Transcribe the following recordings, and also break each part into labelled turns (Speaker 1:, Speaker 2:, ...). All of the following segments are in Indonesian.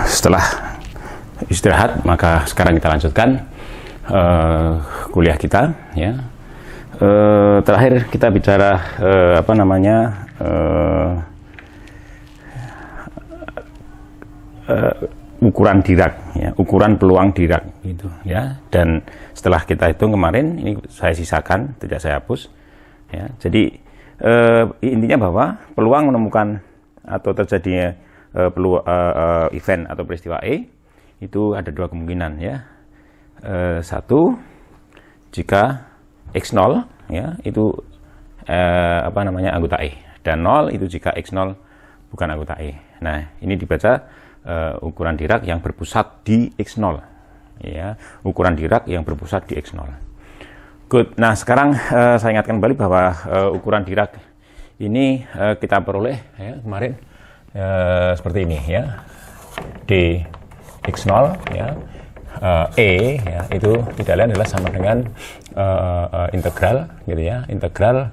Speaker 1: Setelah istirahat, maka sekarang kita lanjutkan kuliah kita, ya. Terakhir kita bicara ukuran Dirac, ya, ukuran peluang Dirac, gitu, ya. Dan setelah kita hitung kemarin, ini saya sisakan, tidak saya hapus, ya. Jadi intinya bahwa peluang menemukan atau terjadinya event atau peristiwa E itu ada dua kemungkinan, ya. Satu, jika X0, ya, itu anggota E, dan 0 itu jika X0 bukan anggota E. Nah, ini dibaca ukuran Dirac yang berpusat di X0, ya, ukuran Dirac yang berpusat di X0. Good. Nah, sekarang saya ingatkan kembali bahwa ukuran Dirac ini kita peroleh, ya, kemarin seperti ini, ya, D X0, ya, E, ya, itu tidak lain adalah sama dengan integral, gitu, ya, integral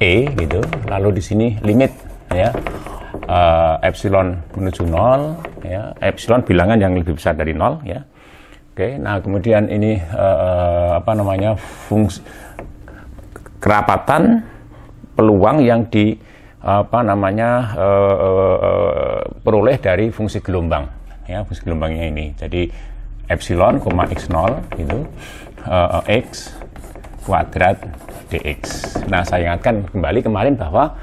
Speaker 1: E, gitu. Lalu di sini limit, ya, epsilon menuju 0, ya, epsilon bilangan yang lebih besar dari 0, ya. Oke, nah kemudian ini fungsi kerapatan peluang yang peroleh dari fungsi gelombang, ya, fungsi gelombangnya ini. Jadi epsilon, x0 itu x kuadrat dx. Nah, saya ingatkan kembali kemarin bahwa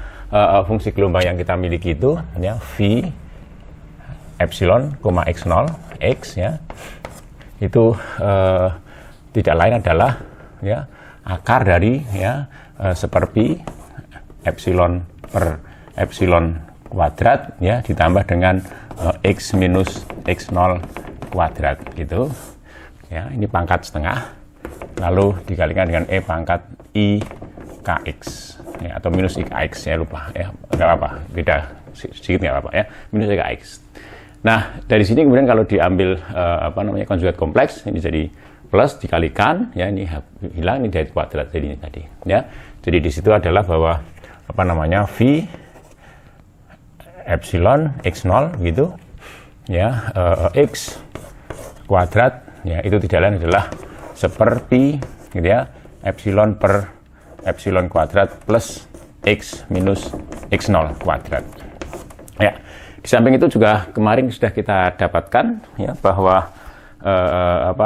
Speaker 1: fungsi gelombang yang kita miliki itu, ya, v epsilon, x0 x, ya, itu tidak lain adalah, ya, akar dari, ya, seperti epsilon per epsilon kuadrat, ya, ditambah dengan x minus x0 kuadrat, gitu, ya. Ini pangkat setengah, lalu dikalikan dengan e pangkat i kx, ya, atau minus i kx, saya lupa, ya, nggak apa-apa, beda sedikit nggak apa-apa, ya, minus i kx. Nah, dari sini kemudian kalau diambil konjugat kompleks, ini jadi plus dikalikan, ya, ini hilang, ini dari kuadrat jadi ini tadi, ya. Jadi di situ adalah bahwa v epsilon x0, gitu, ya, x kuadrat, ya, itu tidak lain adalah seperti, gitu, ya, epsilon per epsilon kuadrat plus x minus x0 kuadrat, ya. Di samping itu juga kemarin sudah kita dapatkan, ya, bahwa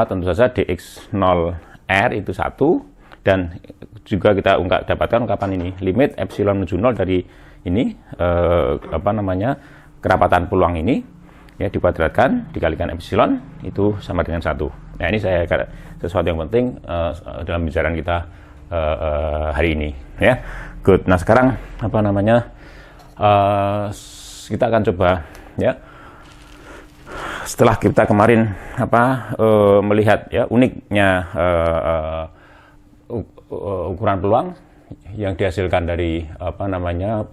Speaker 1: tentu saja dx0r itu 1, dan juga kita dapatkan ungkapan ini, limit epsilon menuju 0 dari ini, kerapatan peluang ini, ya, dikuadratkan dikalikan epsilon itu sama dengan 1. Nah, ini sesuatu yang penting dalam pembicaraan kita hari ini, ya. Good. Nah, sekarang kita akan coba, ya, setelah kita kemarin melihat, ya, uniknya ukuran peluang yang dihasilkan dari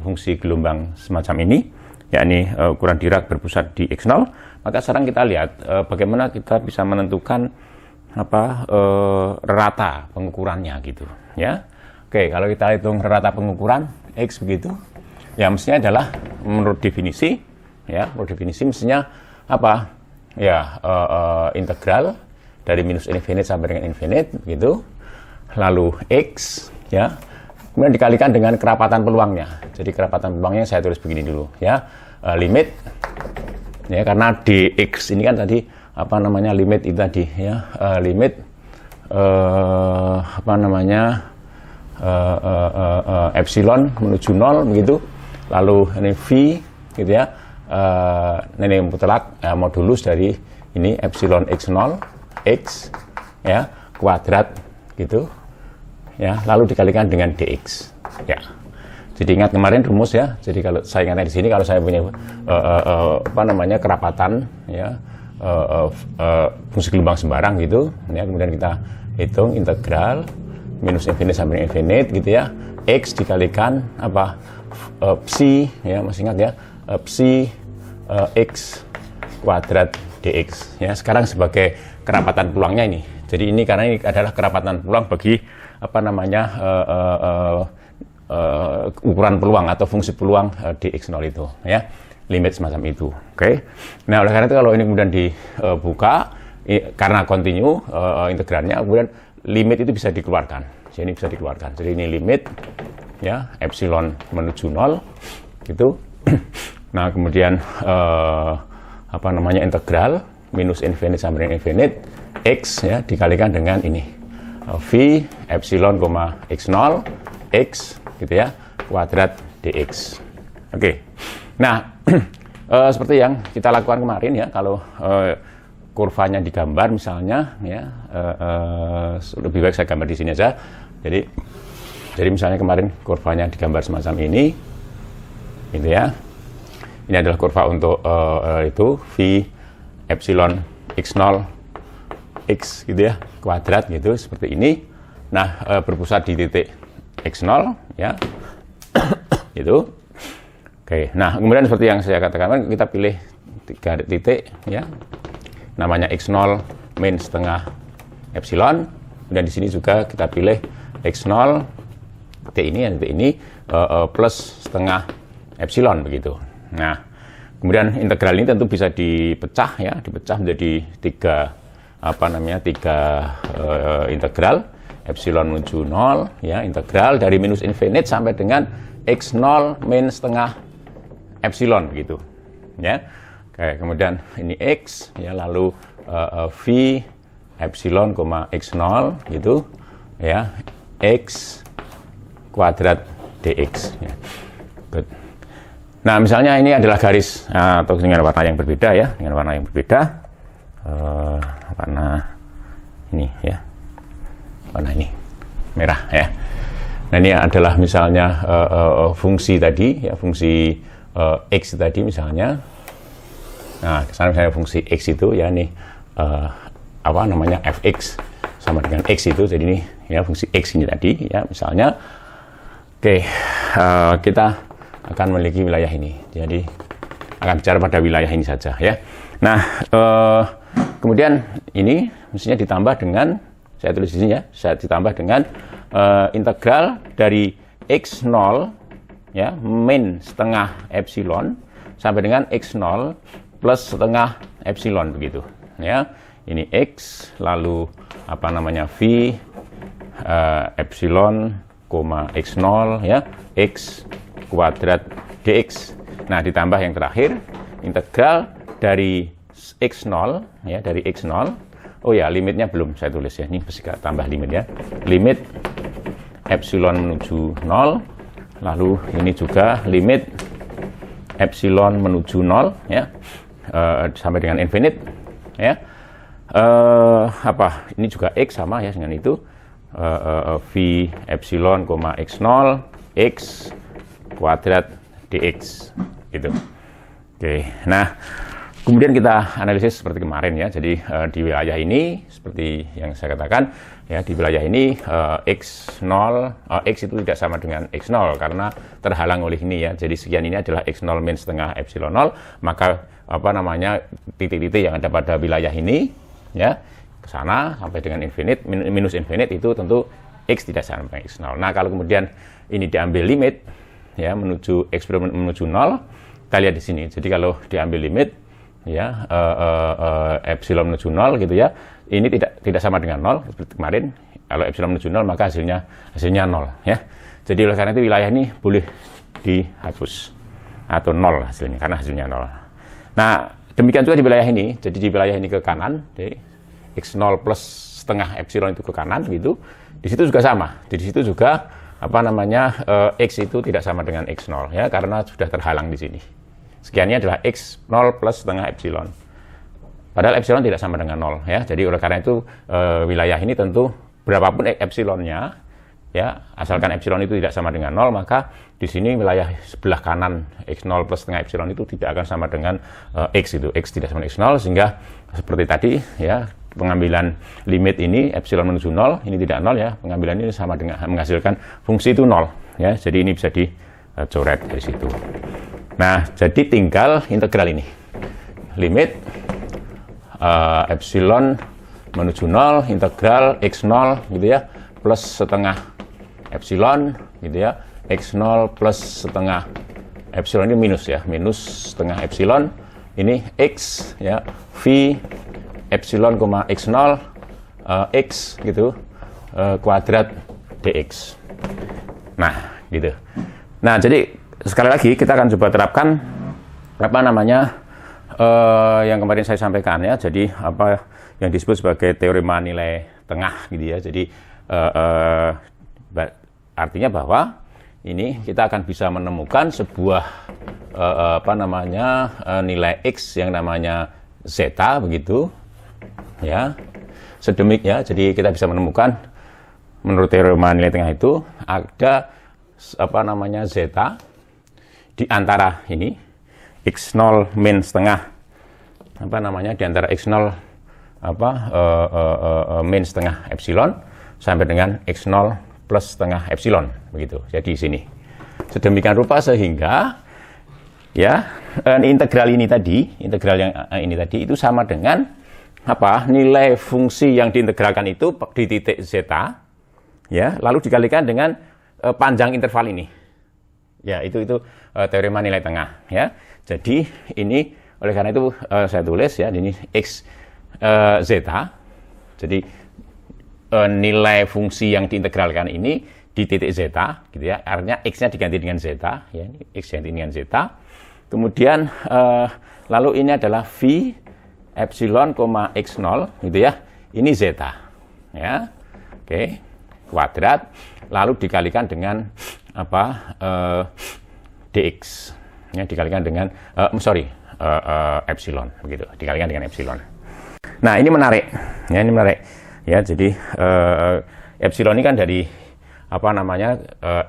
Speaker 1: fungsi gelombang semacam ini, yakni ukuran Dirac berpusat di X0, maka sekarang kita lihat bagaimana kita bisa menentukan rata pengukurannya, gitu, ya. Oke, kalau kita hitung rata pengukuran X begitu, ya, mestinya adalah menurut definisi, ya, menurut definisi mestinya ya, integral dari minus infinite sampai dengan infinite, gitu, lalu x, ya, kemudian dikalikan dengan kerapatan peluangnya. Jadi kerapatan peluangnya saya tulis begini dulu, ya, limit, ya, karena dx ini kan tadi limit itu tadi, ya, limit epsilon menuju 0, begitu. Lalu ini v, gitu, ya, ini mutlak, ya, modulus dari ini epsilon x0 x, ya, kuadrat, gitu, ya, lalu dikalikan dengan dx, ya. Jadi ingat kemarin rumus, ya. Jadi kalau saya ingatkan di sini, kalau saya punya kerapatan, ya, fungsi gelombang sembarang, gitu, ya, kemudian kita hitung integral minus infinite sampai infinite, gitu, ya, x dikalikan psi, ya, masih ingat, ya, psi x kuadrat dx, ya. Sekarang sebagai kerapatan peluangnya ini. Jadi ini karena ini adalah kerapatan peluang bagi ukuran peluang atau fungsi peluang dx0 itu, ya. limit semacam itu. Oke. Nah, oleh karena itu kalau ini kemudian dibuka karena continue integralnya, kemudian limit itu bisa dikeluarkan. Jadi ini bisa dikeluarkan. Jadi ini limit ya epsilon menuju 0 gitu. Nah, kemudian integral minus infinite sampai dengan infinite x ya dikalikan dengan ini v epsilon, x0 x gitu ya kuadrat dx. Oke. Nah, seperti yang kita lakukan kemarin ya, kalau kurvanya digambar misalnya ya, lebih baik saya gambar di sini aja. Jadi misalnya kemarin kurvanya digambar semacam ini, gitu ya. Ini adalah kurva untuk itu v epsilon x0 x gitu ya kuadrat gitu seperti ini. Nah, berpusat di titik x0 ya, gitu. Oke. Nah, kemudian seperti yang saya katakan, kita pilih 3 titik ya. Namanya x0 min setengah epsilon, dan di sini juga kita pilih x0 titik ini plus setengah epsilon begitu. Nah, kemudian integral ini tentu bisa dipecah ya, dipecah menjadi tiga integral. Epsilon menuju 0 ya, integral dari minus infinite sampai dengan x0 min setengah epsilon begitu ya. Oke, kemudian ini x ya, lalu v epsilon, x0 gitu ya, x kuadrat dx ya. Good. Nah, misalnya ini adalah garis atau dengan warna yang berbeda ya, dengan warna yang berbeda, warna ini ya, warna ini merah ya. Nah, ini adalah misalnya fungsi tadi ya, fungsi x tadi misalnya. Nah, kesana misalnya fungsi x itu ya, ini fx sama dengan x itu, jadi ini ya fungsi x ini tadi ya misalnya. Oke, kita akan memiliki wilayah ini, jadi akan bicara pada wilayah ini saja ya. Nah, kemudian ini mestinya ditambah dengan, saya tulis di sini ya, saya ditambah dengan integral dari x0 ya min setengah epsilon sampai dengan x0 plus setengah epsilon begitu ya. Ini x lalu v epsilon, x0 ya, x kuadrat dx. Nah, ditambah yang terakhir integral dari x0 ya, dari x0. Oh ya, limitnya belum saya tulis ya, ini bisa tambah limit ya, limit epsilon menuju 0, lalu ini juga limit epsilon menuju 0 ya, sampai dengan infinite ya. Ini juga x sama ya dengan itu, v epsilon, x0 x kuadrat dx gitu. Oke. Nah, kemudian kita analisis seperti kemarin ya. Jadi di wilayah ini seperti yang saya katakan ya, di wilayah ini x0 x itu tidak sama dengan x0 karena terhalang oleh ini ya. Jadi sekian ini adalah x0 min setengah epsilon 0, maka titik-titik yang ada pada wilayah ini ya ke sana sampai dengan infinite minus infinite itu tentu x tidak sama dengan x0. Nah, kalau kemudian ini diambil limit ya menuju eksperimen menuju 0, kita lihat di sini. Jadi kalau diambil limit ya epsilon menuju 0 gitu ya, ini tidak sama dengan 0 seperti kemarin. Kalau epsilon menuju 0 maka hasilnya 0 ya. Jadi oleh karena itu wilayah ini boleh dihapus atau 0 hasilnya karena hasilnya 0. Nah, demikian juga di wilayah ini. Jadi di wilayah ini ke kanan, jadi x0 plus setengah epsilon itu ke kanan gitu. Di situ juga sama. Di situ juga x itu tidak sama dengan x0 ya, karena sudah terhalang di sini. Sekiannya adalah x0 plus setengah epsilon. Padahal epsilon tidak sama dengan 0 ya. Jadi oleh karena itu wilayah ini tentu berapapun epsilonnya ya, asalkan epsilon itu tidak sama dengan 0, maka di sini wilayah sebelah kanan x0 plus setengah epsilon itu tidak akan sama dengan x itu. X tidak sama dengan x0, sehingga seperti tadi ya, pengambilan limit ini epsilon menuju 0, ini tidak 0 ya, pengambilan ini sama dengan menghasilkan fungsi itu 0 ya. Jadi ini bisa dicoret dari situ. Nah, jadi tinggal integral ini. Limit epsilon menuju 0, integral x0 gitu ya, plus setengah epsilon gitu ya, x0 plus setengah epsilon ini minus ya, minus setengah epsilon. Ini X ya, V epsilon, X0 X gitu kuadrat dx. Nah, gitu. Nah, jadi sekali lagi kita akan coba terapkan apa namanya yang kemarin saya sampaikan ya. Jadi apa yang disebut sebagai teorema nilai tengah gitu ya. Jadi artinya bahwa ini kita akan bisa menemukan sebuah apa namanya nilai x yang namanya zeta begitu ya. Sedemikian ya. Jadi kita bisa menemukan menurut teorema nilai tengah itu ada apa namanya zeta di antara ini x0 min setengah apa namanya di antara x0 apa min setengah epsilon sampai dengan x0 plus setengah epsilon begitu. Jadi di sini sedemikian rupa sehingga ya integral ini tadi, integral yang ini tadi itu sama dengan apa nilai fungsi yang diintegralkan itu di titik zeta ya, lalu dikalikan dengan panjang interval ini ya, itu teorema nilai tengah ya. Jadi ini oleh karena itu saya tulis ya ini x zeta. Jadi nilai fungsi yang diintegralkan ini di titik zeta gitu ya, artinya x-nya diganti dengan zeta ya, ini x diganti dengan zeta. Kemudian lalu ini adalah v epsilon, x0 gitu ya, ini zeta ya, oke, kuadrat lalu dikalikan dengan apa dx ya, dikalikan dengan epsilon begitu, dikalikan dengan epsilon. Nah, ini menarik ya, ini menarik ya. Jadi epsilon ini kan dari apa namanya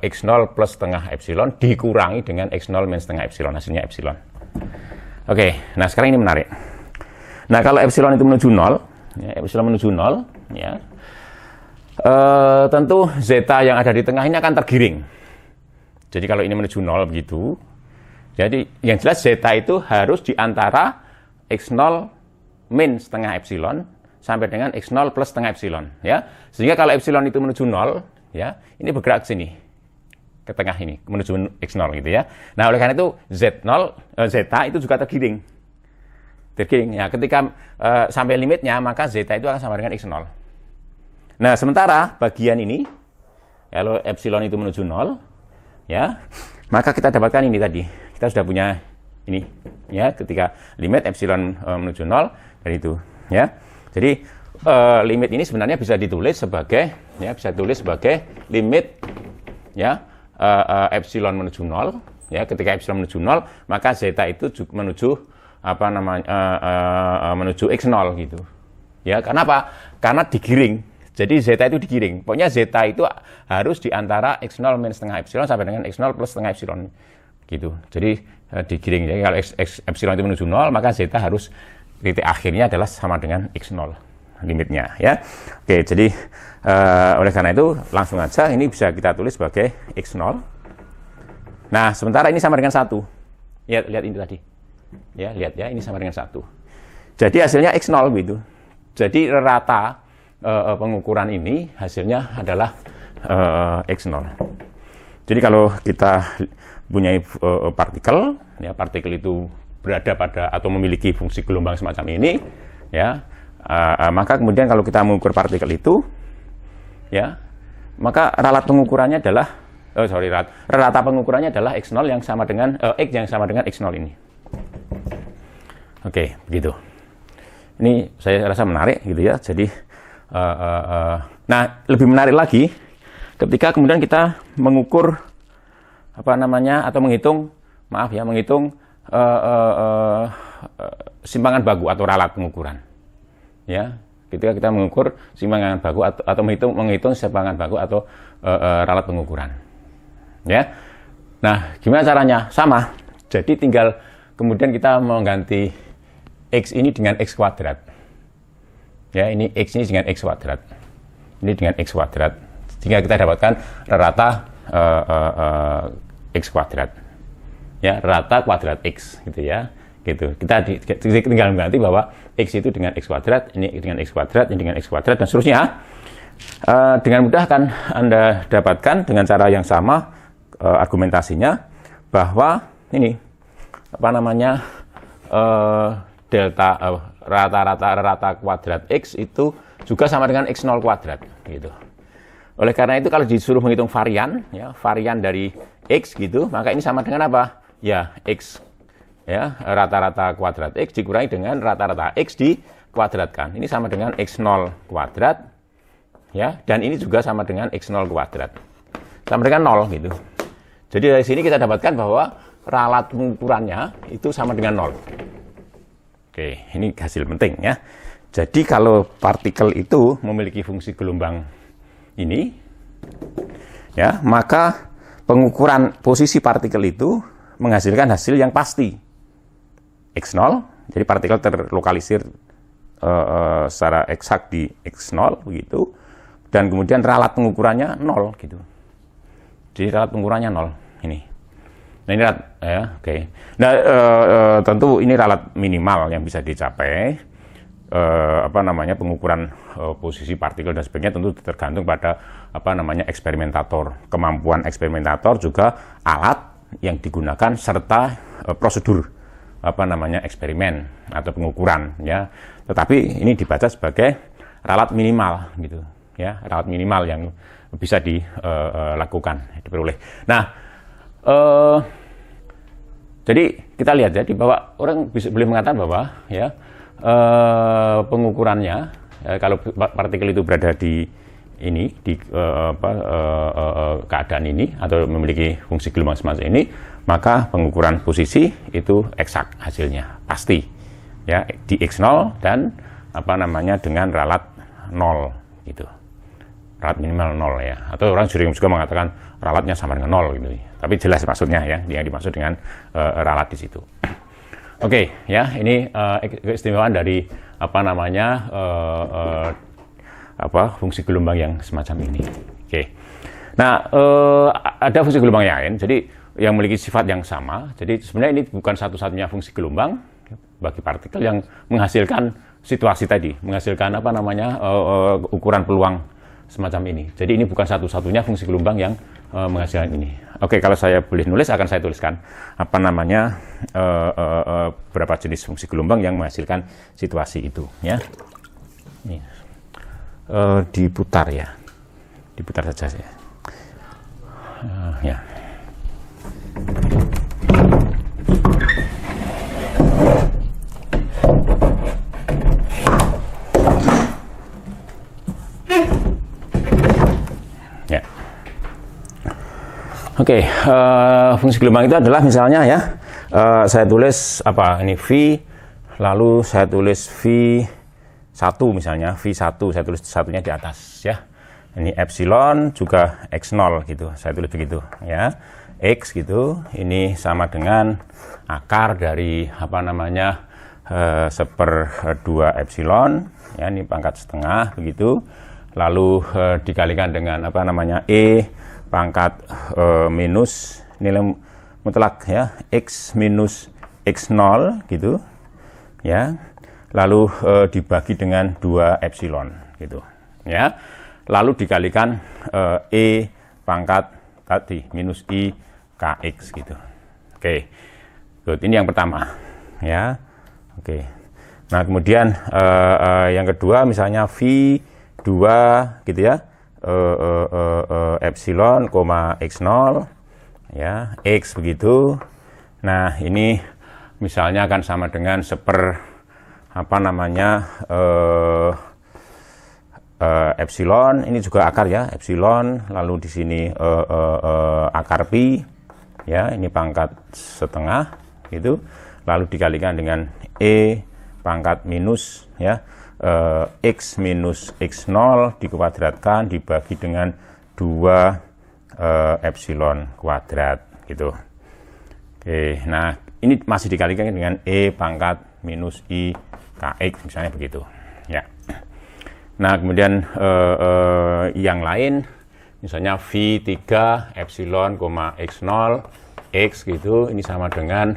Speaker 1: x0 plus setengah epsilon dikurangi dengan x0 min setengah epsilon, hasilnya epsilon. Oke, nah sekarang ini menarik. Nah, kalau epsilon itu menuju 0 ya, epsilon menuju 0 ya, tentu zeta yang ada di tengah ini akan tergiring. Jadi kalau ini menuju 0 begitu, jadi yang jelas zeta itu harus di antara x0 min setengah epsilon sampai dengan x0 plus setengah epsilon ya. Sehingga kalau epsilon itu menuju 0 ya, ini bergerak ke sini ke tengah ini menuju x0 gitu ya. Nah, oleh karena itu zeta itu juga tergiring ya. Ketika sampai limitnya maka zeta itu akan sama dengan x0. Nah, sementara bagian ini kalau epsilon itu menuju 0 ya, maka kita dapatkan ini tadi. Kita sudah punya ini ya, ketika limit epsilon menuju 0 dan itu ya. Jadi limit ini sebenarnya bisa ditulis sebagai ya, bisa ditulis sebagai limit ya epsilon menuju 0 ya. Ketika epsilon menuju 0 maka zeta itu menuju apa namanya menuju x0 gitu ya. Kenapa? Karena digiring. Jadi zeta itu digiring. Pokoknya zeta itu harus di antara x0 min setengah epsilon sampai dengan x0 plus setengah epsilon gitu. Jadi digiring. Jadi kalau epsilon itu menuju 0 maka zeta harus titik akhirnya adalah sama dengan x0 limitnya ya. Oke, jadi oleh karena itu langsung aja ini bisa kita tulis sebagai x0. Nah, sementara ini sama dengan 1. Ya, lihat ini tadi. Ya, lihat ya, ini sama dengan 1. Jadi hasilnya x0 gitu. Jadi rata pengukuran ini hasilnya adalah x0. Jadi kalau kita punya partikel ya, partikel itu berada pada atau memiliki fungsi gelombang semacam ini ya, maka kemudian kalau kita mengukur partikel itu ya, maka ralat pengukurannya adalah rata pengukurannya adalah x0 yang sama dengan x yang sama dengan x0 ini. Oke, begitu. Ini saya rasa menarik gitu ya. Jadi nah, lebih menarik lagi ketika kemudian kita mengukur apa namanya atau menghitung simpangan baku atau ralat pengukuran ya. Ketika kita mengukur simpangan baku atau menghitung simpangan baku atau ralat pengukuran ya. Nah, gimana caranya? Sama. Jadi tinggal kemudian kita mengganti x ini dengan x kuadrat ya. Ini x ini dengan x kuadrat, ini dengan x kuadrat, sehingga kita dapatkan rata x kuadrat ya, rata kuadrat x gitu ya, gitu. Kita tinggal mengganti bahwa x itu dengan x kuadrat, ini dengan x kuadrat, ini dengan x kuadrat dan seterusnya. Dengan mudah akan Anda dapatkan dengan cara yang sama argumentasinya bahwa ini apa namanya delta rata kuadrat X itu juga sama dengan X0 kuadrat gitu. Oleh karena itu kalau disuruh menghitung varian ya, varian dari X gitu, maka ini sama dengan apa? Ya, X ya, rata-rata kuadrat X dikurangi dengan rata-rata X dikuadratkan. Ini sama dengan X0 kuadrat ya, dan ini juga sama dengan X0 kuadrat. Sama dengan 0 gitu. Jadi dari sini kita dapatkan bahwa ralat pengukurannya itu sama dengan 0. Oke, ini hasil penting ya. Jadi kalau partikel itu memiliki fungsi gelombang ini, ya, maka pengukuran posisi partikel itu menghasilkan hasil yang pasti. X0, jadi partikel terlokalisir secara eksak di X0 begitu, dan kemudian ralat pengukurannya 0 gitu. Jadi ralat pengukurannya 0 ini. Nah ini ralat ya, oke. Nah tentu ini ralat minimal yang bisa dicapai. Apa namanya pengukuran posisi partikel dan sebagainya tentu tergantung pada apa namanya eksperimentator, kemampuan eksperimentator, juga alat yang digunakan serta prosedur apa namanya eksperimen atau pengukuran ya. Tetapi ini dibaca sebagai ralat minimal gitu ya, ralat minimal yang bisa dilakukan, diperoleh. Nah jadi kita lihat ya, bahwa orang boleh mengatakan bahwa ya pengukurannya kalau partikel itu berada di ini di keadaan ini atau memiliki fungsi gelombang semacam ini, maka pengukuran posisi itu eksak hasilnya pasti ya di X0 dan apa namanya dengan ralat 0 gitu. Ralat minimal 0 ya. Atau orang juga mengatakan ralatnya sama dengan 0 gitu. Tapi jelas maksudnya ya, yang dimaksud dengan ralat di situ. Oke, ya, ini keistimewaan dari apa namanya fungsi gelombang yang semacam ini. Oke. Nah, ada fungsi gelombang yang lain, jadi yang memiliki sifat yang sama. Jadi sebenarnya ini bukan satu-satunya fungsi gelombang bagi partikel yang menghasilkan situasi tadi, menghasilkan apa namanya ukuran peluang semacam ini. Jadi ini bukan satu-satunya fungsi gelombang yang menghasilkan ini. Oke, kalau saya boleh nulis akan saya tuliskan apa namanya beberapa jenis fungsi gelombang yang menghasilkan situasi itu ya. Ini diputar ya, diputar saja ya. Ya. Oke, fungsi gelombang itu adalah misalnya ya, saya tulis apa ini V, lalu saya tulis V1 misalnya, V1 saya tulis satunya di atas ya. Ini epsilon juga X0 gitu, saya tulis begitu ya. X gitu, ini sama dengan akar dari apa namanya 1/2 epsilon ya, ini pangkat setengah begitu. Lalu dikalikan dengan apa namanya E pangkat minus nilai mutlak ya, X minus X0 gitu ya, lalu dibagi dengan 2 epsilon gitu ya, lalu dikalikan E pangkat tadi minus I KX gitu. Oke, good. Ini yang pertama ya. Oke, nah kemudian yang kedua misalnya V2 gitu ya, epsilon, X0 ya, X begitu. Nah ini misalnya akan sama dengan apa namanya epsilon, ini juga akar ya, epsilon, lalu di sini akar pi ya, ini pangkat setengah gitu, lalu dikalikan dengan E pangkat minus ya, X minus X0 dikuadratkan dibagi dengan 2 epsilon kuadrat gitu. Oke, nah ini masih dikalikan dengan E pangkat minus I KX misalnya begitu ya. Nah kemudian yang lain misalnya V3 epsilon, X0 X gitu, ini sama dengan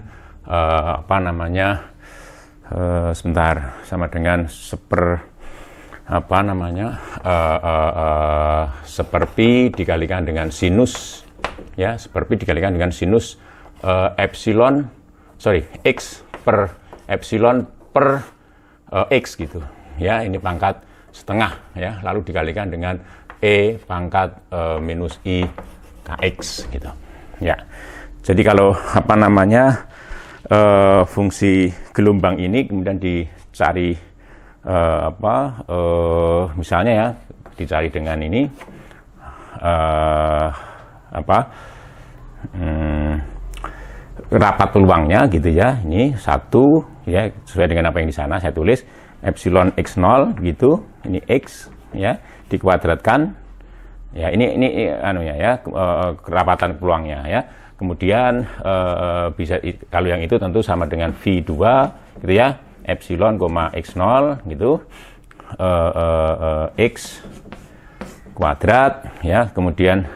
Speaker 1: apa namanya sebentar, sama dengan apa namanya seper pi dikalikan dengan sinus ya, seper pi dikalikan dengan sinus X per epsilon per X gitu. Ya, ini pangkat setengah ya, lalu dikalikan dengan E pangkat minus I KX gitu. Ya. Jadi kalau apa namanya fungsi gelombang ini kemudian dicari misalnya ya, dicari dengan ini rapat peluangnya gitu ya. Ini 1 ya, sesuai dengan apa yang di sana saya tulis epsilon x0 gitu. Ini x ya dikuadratkan ya, ini kerapatan peluangnya ya. Kemudian bisa kalau yang itu tentu sama dengan V2 gitu ya, epsilon, x0 gitu, x kuadrat ya. Kemudian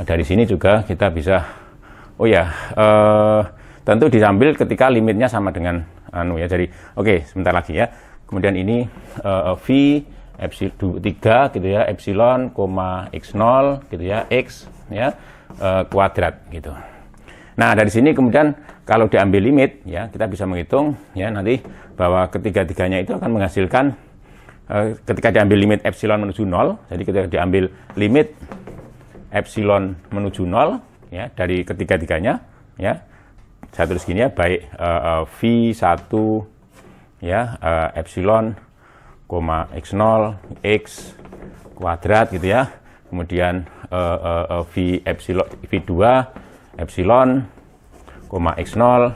Speaker 1: dari sini juga kita bisa tentu diambil ketika limitnya sama dengan jadi sebentar lagi ya. Kemudian ini V epsilon 3 gitu ya, epsilon, x0 gitu ya, x ya kuadrat gitu. Nah, dari sini kemudian kalau diambil limit ya, kita bisa menghitung ya nanti bahwa ketiga-tiganya itu akan menghasilkan ketika diambil limit epsilon menuju 0, jadi ketika diambil limit epsilon menuju 0 ya dari ketiga-tiganya ya, saya tulis gini ya, baik V1 ya epsilon, x0, x kuadrat gitu ya, kemudian V2 epsilon, x0,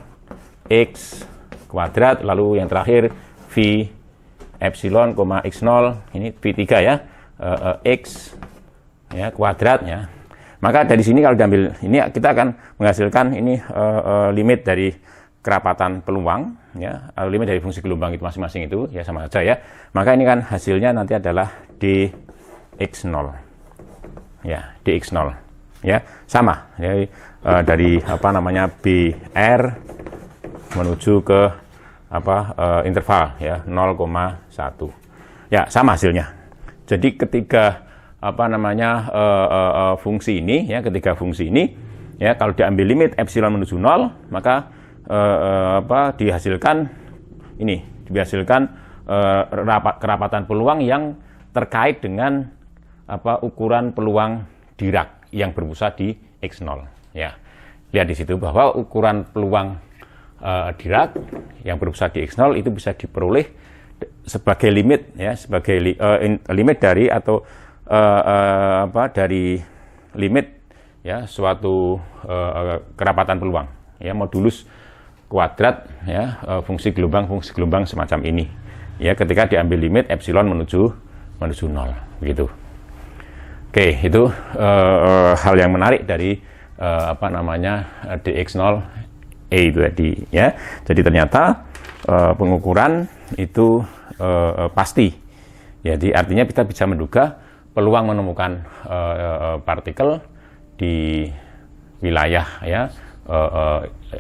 Speaker 1: x kuadrat, lalu yang terakhir V epsilon, x0, ini V3 ya, x ya kuadrat ya. Maka dari sini kalau diambil ini kita akan menghasilkan ini limit dari kerapatan peluang ya, limit dari fungsi gelombang itu masing-masing itu ya sama saja ya. Maka ini kan hasilnya nanti adalah dx0 ya, dx0 ya, sama ya, dari apa namanya BR menuju ke interval ya 0,1 ya, sama hasilnya. Jadi ketiga fungsi ini ya, ketiga fungsi ini ya, kalau diambil limit epsilon menuju 0 maka dihasilkan kerapatan peluang yang terkait dengan ukuran peluang Dirac yang berpusat di x0 ya. Lihat di situ bahwa ukuran peluang Dirac yang berpusat di x0 itu bisa diperoleh sebagai limit ya, sebagai limit dari atau dari limit ya suatu kerapatan peluang ya, modulus kuadrat ya, fungsi gelombang semacam ini ya, ketika diambil limit epsilon menuju 0 begitu. Oke, itu hal yang menarik dari dx0 itu tadi ya. Jadi ternyata pengukuran itu pasti. Jadi artinya kita bisa menduga peluang menemukan partikel di wilayah ya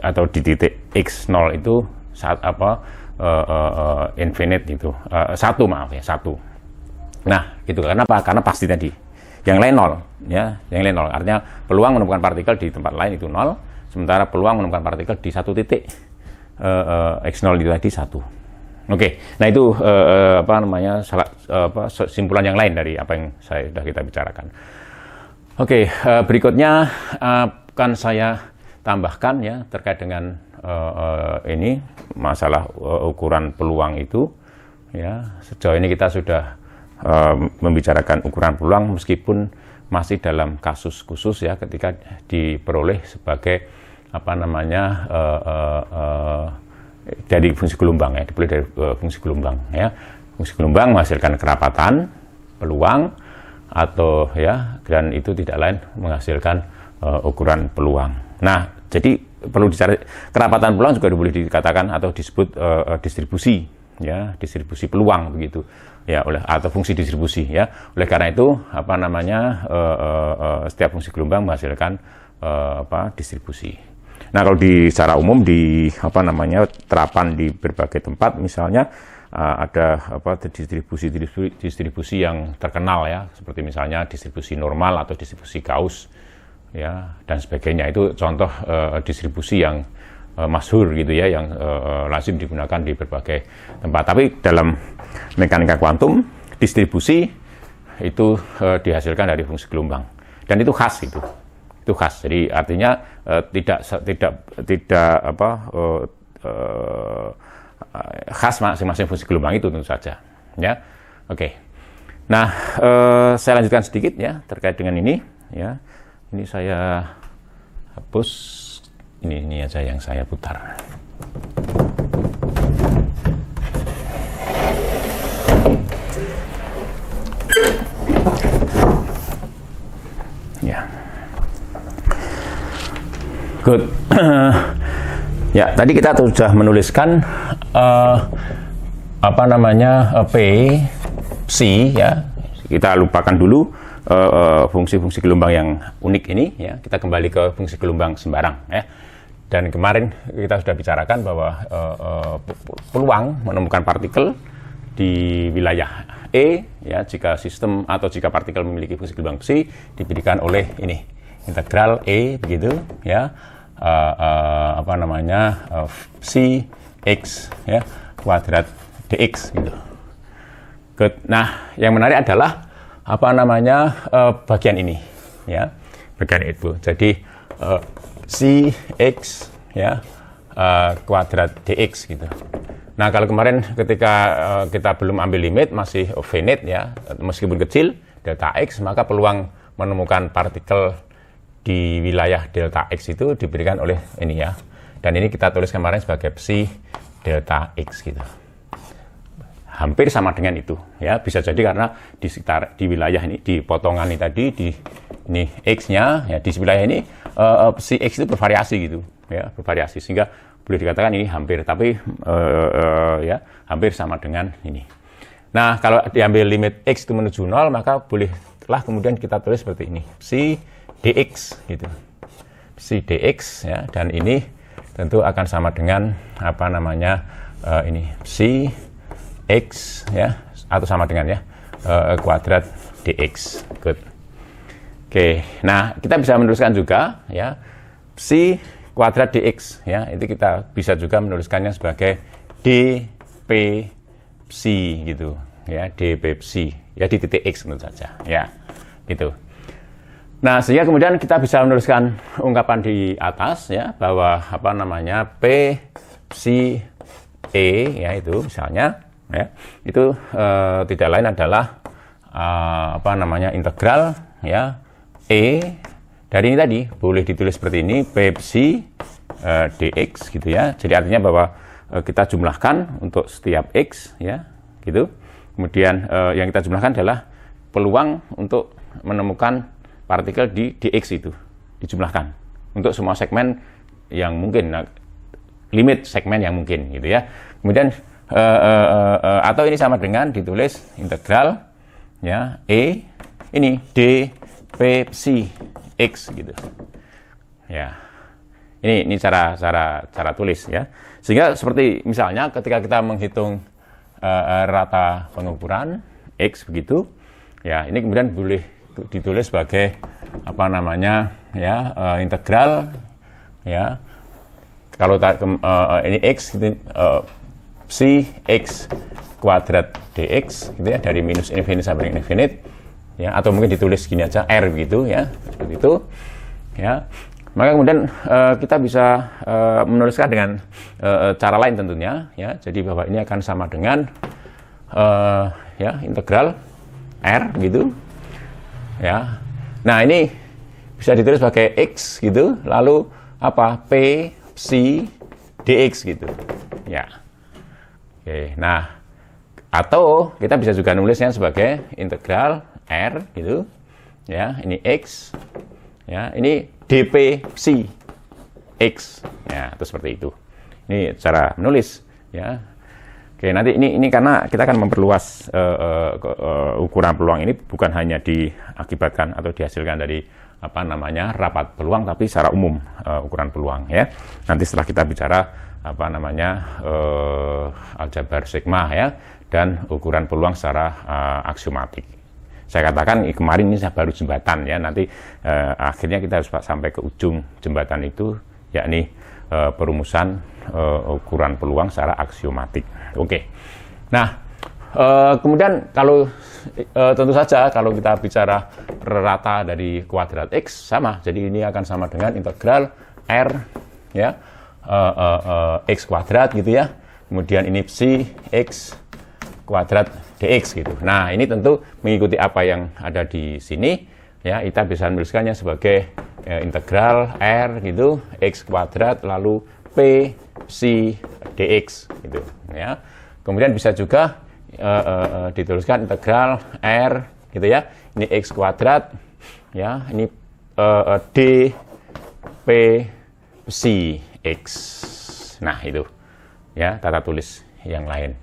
Speaker 1: atau di titik x0 itu infinite itu satu. Nah, gitu. Kenapa? Karena pasti tadi. Yang lain 0 ya, yang lain 0. Artinya peluang menemukan partikel di tempat lain itu 0, sementara peluang menemukan partikel di satu titik x0 itu tadi 1. Oke. Nah, itu simpulan yang lain dari apa yang sudah kita bicarakan. Oke, berikutnya akan saya tambahkan ya terkait dengan ini masalah ukuran peluang itu ya. Sejauh ini kita sudah membicarakan ukuran peluang meskipun masih dalam kasus khusus ya, ketika diperoleh sebagai dari fungsi gelombang ya, diperoleh dari fungsi gelombang ya. Fungsi gelombang menghasilkan kerapatan peluang atau ya, dan itu tidak lain menghasilkan ukuran peluang. Nah, jadi perlu dicari kerapatan peluang juga boleh dikatakan atau disebut distribusi ya, distribusi peluang begitu ya, atau fungsi distribusi ya. Oleh karena itu setiap fungsi gelombang menghasilkan distribusi. Nah, kalau secara umum di terapan di berbagai tempat, misalnya ada distribusi yang terkenal ya, seperti misalnya distribusi normal atau distribusi Gauss ya, dan sebagainya. Itu contoh distribusi yang masyhur gitu ya, yang lazim digunakan di berbagai tempat. Tapi dalam mekanika kuantum, distribusi itu dihasilkan dari fungsi gelombang, dan itu khas itu khas. Jadi artinya tidak khas masing-masing fungsi gelombang itu tentu saja, ya. Oke. Nah, saya lanjutkan sedikit ya terkait dengan ini, ya. Ini saya hapus, ini aja yang saya putar. Ya. Good. Ya, tadi kita sudah menuliskan P, psi, ya. Kita lupakan dulu fungsi-fungsi gelombang yang unik ini, ya. Kita kembali ke fungsi gelombang sembarang, ya. Dan kemarin kita sudah bicarakan bahwa peluang menemukan partikel di wilayah E, ya, jika sistem atau jika partikel memiliki fungsi gelombang psi diberikan oleh ini integral E, begitu, ya. Psi x, ya, kuadrat dx gitu. Good. Nah, yang menarik adalah bagian ini, ya, bagian itu. Jadi psi x, ya, kuadrat dx gitu. Nah, kalau kemarin ketika kita belum ambil limit, masih finite, ya, meskipun kecil delta x, maka peluang menemukan partikel di wilayah delta x itu diberikan oleh ini, ya. Dan ini kita tulis kemarin sebagai psi delta x gitu. Hampir sama dengan itu, ya. Bisa jadi karena di sekitar di wilayah ini, di potongan ini tadi, ini x-nya, ya, di wilayah ini psi x itu bervariasi gitu, ya, bervariasi, sehingga boleh dikatakan ini hampir, tapi ya, hampir sama dengan ini. Nah, kalau diambil limit x itu menuju 0, maka bolehlah kemudian kita tulis seperti ini, psi dx gitu, psi dx, ya, dan ini tentu akan sama dengan ini psi x, ya, atau sama dengan, ya, kuadrat dx. Good. Oke, nah kita bisa menuliskan juga, ya, psi kuadrat dx, ya, itu kita bisa juga menuliskannya sebagai dp psi gitu, ya, dp psi, ya, di titik x tentu saja, ya, gitu. Nah, sehingga kemudian kita bisa menuliskan ungkapan di atas, ya, bahwa p psi e, ya, itu misalnya, ya, itu tidak lain adalah integral, ya, e dari ini tadi boleh ditulis seperti ini, p psi dx gitu, ya. Jadi artinya bahwa kita jumlahkan untuk setiap x, ya, gitu. Kemudian yang kita jumlahkan adalah peluang untuk menemukan partikel di dx itu dijumlahkan untuk semua segmen yang mungkin, limit segmen yang mungkin gitu, ya. Kemudian atau ini sama dengan ditulis integral, ya, e ini dp psi x gitu, ya. Ini cara tulis, ya. Sehingga seperti misalnya ketika kita menghitung rata pengukuran x begitu, ya, ini kemudian boleh ditulis sebagai integral, ya, kalau ini x gitu, psi x kuadrat dx gitu, ya, dari minus infinite sampai infinite, ya, atau mungkin ditulis gini aja r begitu, ya, seperti itu, ya. Maka kemudian kita bisa menuliskan dengan cara lain tentunya, ya. Jadi bahwa ini akan sama dengan ya, integral r gitu, ya. Nah, ini bisa ditulis sebagai x gitu, lalu p psi dx gitu, ya. Oke, nah, atau kita bisa juga nulisnya sebagai integral r gitu, ya, ini x, ya, ini dp psi x, ya, itu seperti itu. Ini cara menulis, ya. Oke, nanti ini karena kita akan memperluas ukuran peluang ini bukan hanya diakibatkan atau dihasilkan dari rapat peluang, tapi secara umum ukuran peluang, ya. Nanti setelah kita bicara aljabar sigma, ya, dan ukuran peluang secara aksiomatik. saya katakan kemarin ini baru jembatan ya, nanti akhirnya kita harus sampai ke ujung jembatan itu, yakni perumusan ukuran peluang secara aksiomatik. Oke. Nah, kemudian kalau tentu saja kalau kita bicara rata dari kuadrat X sama, jadi ini akan sama dengan integral R ya X kuadrat gitu ya. Kemudian ini psi X kuadrat dx gitu. Nah, ini tentu mengikuti apa yang ada di sini ya, kita bisa menuliskannya sebagai integral R gitu X kuadrat lalu P psi dx gitu ya. Kemudian bisa juga dituliskan integral R gitu ya. Ini X kuadrat ya, ini D P psi X. Nah, itu ya tata tulis yang lain.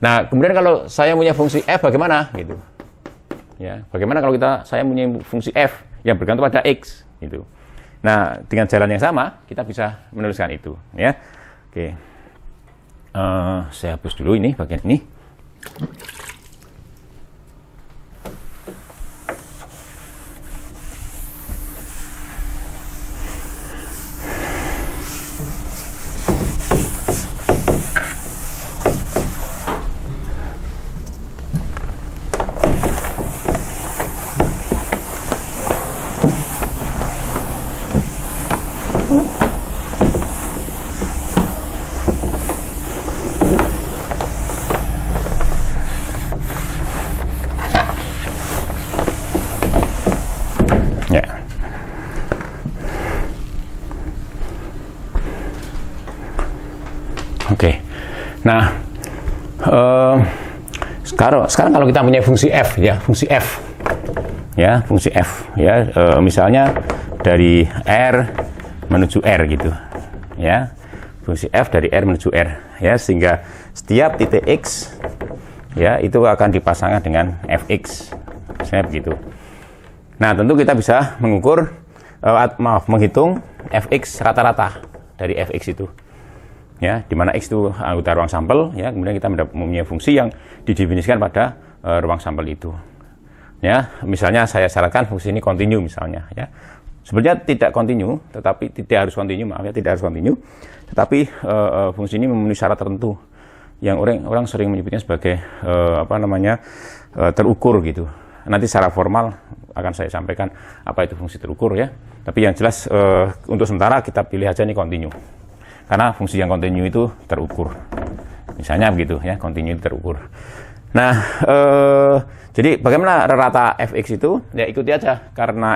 Speaker 1: Nah, kemudian kalau saya punya fungsi f bagaimana gitu? Ya, bagaimana kalau saya punya fungsi f yang bergantung pada x gitu. Nah, dengan jalan yang sama kita bisa menuliskan itu ya. Oke. Saya hapus dulu ini bagian ini. Oke. Nah, sekarang kalau kita punya fungsi f ya, fungsi f ya, misalnya dari R menuju R gitu ya, fungsi f dari R menuju R ya, sehingga setiap titik x ya itu akan dipasangkan dengan fx misalnya begitu. Nah, tentu kita bisa mengukur menghitung fx rata-rata dari fx itu ya, di mana x itu anggota ruang sampel ya, kemudian kita mempunyai fungsi yang didefinisikan pada ruang sampel itu ya. Misalnya saya syaratkan fungsi ini kontinu misalnya ya, sebenarnya tidak kontinu, tetapi tidak harus kontinu, maaf ya, tidak harus kontinu, tetapi fungsi ini memenuhi syarat tertentu yang orang sering menyebutnya sebagai terukur gitu. Nanti secara formal akan saya sampaikan apa itu fungsi terukur ya, tapi yang jelas untuk sementara kita pilih aja ini kontinu, karena fungsi yang kontinu itu terukur. Misalnya begitu ya, kontinu terukur. Nah, jadi bagaimana rata fx itu? Ya ikuti aja, karena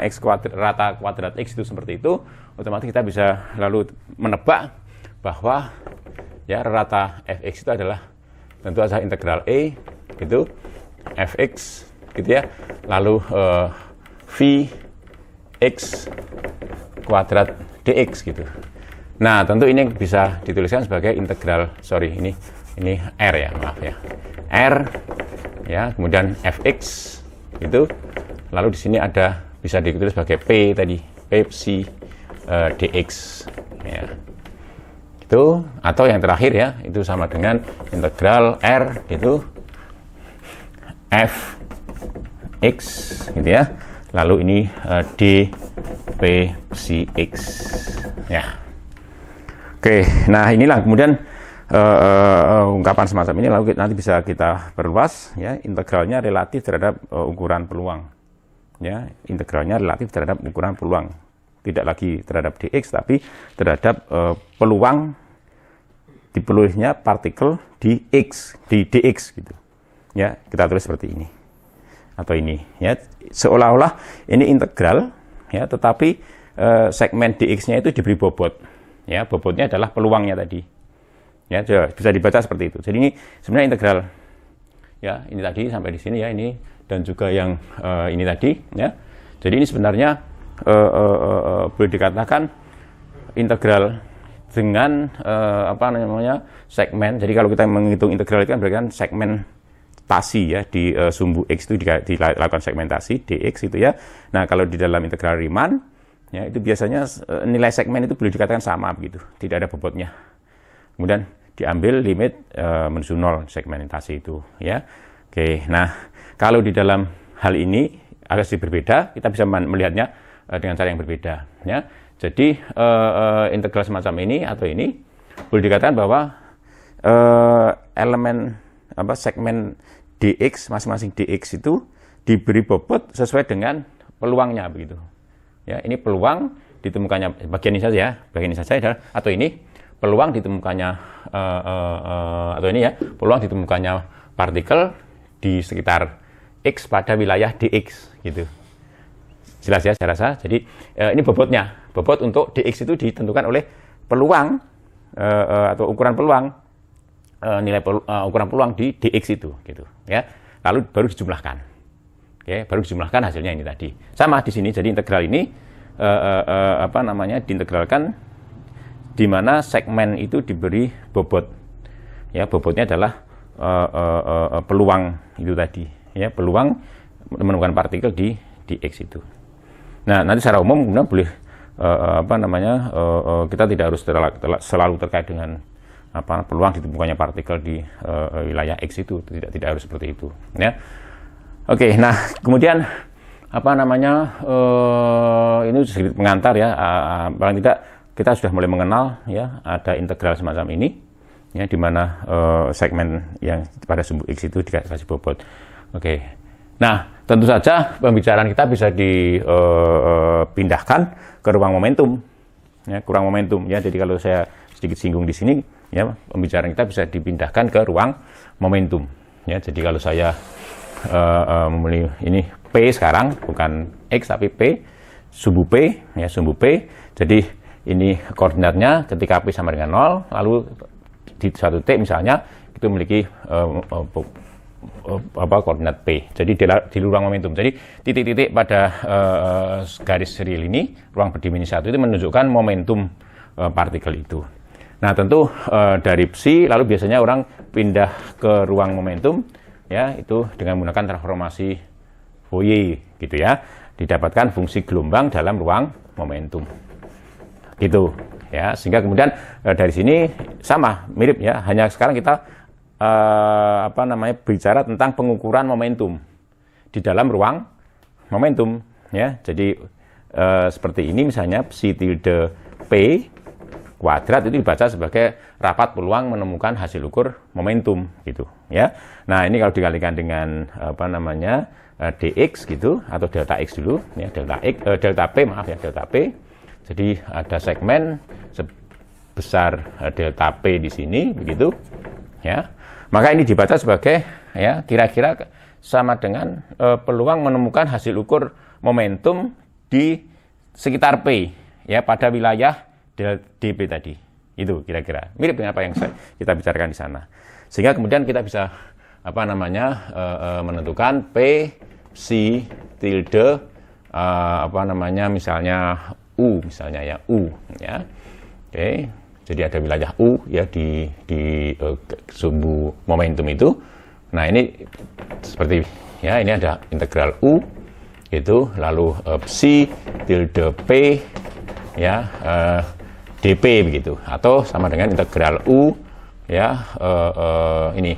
Speaker 1: rata kuadrat x itu seperti itu, otomatis kita bisa lalu menebak bahwa ya rata fx itu adalah tentu saja integral E gitu, fx gitu ya, lalu v x kuadrat dx gitu. Nah, tentu ini bisa dituliskan sebagai integral, ini R ya, maaf ya. R ya, kemudian fx itu, lalu di sini ada bisa ditulis sebagai P tadi, P psi dx ya. Itu, atau yang terakhir ya, itu sama dengan integral R itu f x gitu ya. Lalu ini d P psi x ya. Oke, nah inilah kemudian ungkapan semacam ini lalu nanti bisa kita perluas ya, integralnya relatif terhadap ukuran peluang ya, integralnya relatif terhadap ukuran peluang, tidak lagi terhadap dx tapi terhadap peluang dipeluihnya partikel di dx gitu ya. Kita tulis seperti ini atau ini ya, seolah-olah ini integral ya, tetapi segmen dx-nya itu diberi bobot ya, bobotnya adalah peluangnya tadi ya, bisa dibaca seperti itu. Jadi ini sebenarnya integral ya, ini tadi sampai di sini ya, ini dan juga yang ini tadi ya. Jadi ini sebenarnya boleh dikatakan integral dengan segmen. Jadi kalau kita menghitung integral itu kan berarti kan segmentasi ya, di sumbu x itu dilakukan segmentasi dx itu ya. Nah, kalau di dalam integral Riemann ya, itu biasanya nilai segmen itu boleh dikatakan sama begitu, tidak ada bobotnya. Kemudian diambil limit menuju 0 segmentasi itu ya. Oke, nah kalau di dalam hal ini agak sedikit berbeda, kita bisa melihatnya dengan cara yang berbeda. Ya. Jadi integral semacam ini atau ini boleh dikatakan bahwa elemen segmen dx, masing-masing dx itu diberi bobot sesuai dengan peluangnya begitu. Ya, ini peluang ditemukannya bagian ini saja ya, bagian ini saja adalah, atau ini peluang ditemukannya atau ini ya, peluang ditemukannya partikel di sekitar x pada wilayah dx gitu. Jelas ya saya rasa. Jadi ini bobotnya. Bobot untuk dx itu ditentukan oleh peluang atau ukuran peluang, nilai ukuran peluang di dx itu gitu ya. Lalu baru dijumlahkan. Oke, baru dijumlahkan hasilnya ini tadi. Sama di sini, jadi integral ini diintegralkan di mana segmen itu diberi bobot. Ya, bobotnya adalah peluang itu tadi. Ya, peluang menemukan partikel di x itu. Nah, nanti secara umum kemudian boleh kita tidak harus selalu terkait dengan peluang ditemukannya partikel di wilayah x itu, tidak harus seperti itu. Ya. Oke, nah kemudian ini sedikit pengantar ya, paling tidak kita sudah mulai mengenal ya ada integral semacam ini ya, di mana segmen yang pada sumbu x itu dikasih bobot. Oke, nah tentu saja pembicaraan kita bisa dipindahkan ke ruang momentum ya, kurang momentum ya. Jadi kalau saya sedikit singgung di sini ya, pembicaraan kita bisa dipindahkan ke ruang momentum ya. Jadi kalau saya memilih ini P sekarang, bukan X tapi P, sumbu P ya, sumbu P. Jadi ini koordinatnya ketika P sama dengan 0, lalu di suatu T misalnya itu memiliki koordinat P. Jadi di ruang momentum. Jadi titik-titik pada garis real ini, ruang berdimensi 1 itu menunjukkan momentum partikel itu. Nah, tentu dari psi lalu biasanya orang pindah ke ruang momentum ya, itu dengan menggunakan transformasi Fourier gitu ya, didapatkan fungsi gelombang dalam ruang momentum gitu ya. Sehingga kemudian dari sini sama mirip ya, hanya sekarang kita bicara tentang pengukuran momentum di dalam ruang momentum ya. Jadi seperti ini misalnya psi tilde P kuadrat itu dibaca sebagai rapat peluang menemukan hasil ukur momentum gitu ya. Nah, ini kalau dikalikan dengan dx gitu atau delta x dulu ya, delta p delta p. Jadi ada segmen sebesar delta p di sini begitu ya. Maka ini dibaca sebagai ya kira-kira sama dengan peluang menemukan hasil ukur momentum di sekitar p ya pada wilayah dp tadi. Itu kira-kira mirip dengan apa yang kita bicarakan di sana. Sehingga kemudian kita bisa menentukan p psi tilde misalnya u misalnya ya, u ya. Oke. Jadi ada wilayah u ya di sumbu momentum itu. Nah, ini seperti ya, ini ada integral u itu, lalu psi tilde p ya dp begitu, atau sama dengan integral u ya ini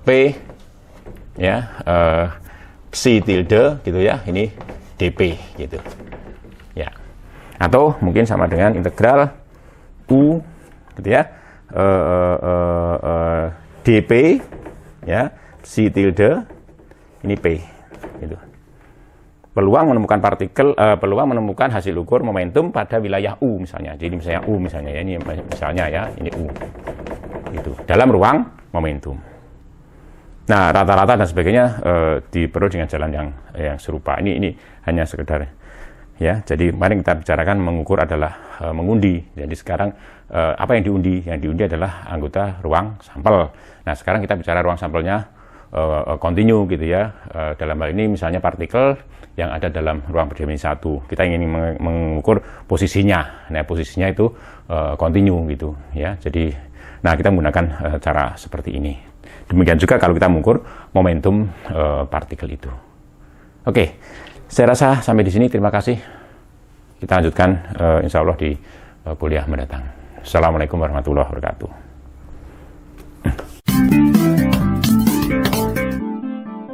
Speaker 1: p ya psi tilde gitu ya, ini dp gitu ya, atau mungkin sama dengan integral u gitu ya dp ya psi tilde ini p gitu. Peluang menemukan partikel, peluang menemukan hasil ukur momentum pada wilayah U misalnya. Jadi misalnya U misalnya ya, ini misalnya ya, ini U. Gitu. Dalam ruang momentum. Nah, rata-rata dan sebagainya diperoleh dengan jalan yang serupa. Ini hanya sekedar ya. Jadi mari kita bicarakan mengukur adalah mengundi. Jadi sekarang apa yang diundi? Yang diundi adalah anggota ruang sampel. Nah, sekarang kita bicara ruang sampelnya kontinu gitu ya. Dalam hal ini misalnya partikel yang ada dalam ruang berdimensi 1. Kita ingin mengukur posisinya. Nah, posisinya itu kontinu gitu ya. Jadi nah, kita menggunakan cara seperti ini. Demikian juga kalau kita mengukur momentum partikel itu. Oke. Saya rasa sampai di sini. Terima kasih. Kita lanjutkan insya Allah di kuliah mendatang. Assalamualaikum warahmatullahi wabarakatuh.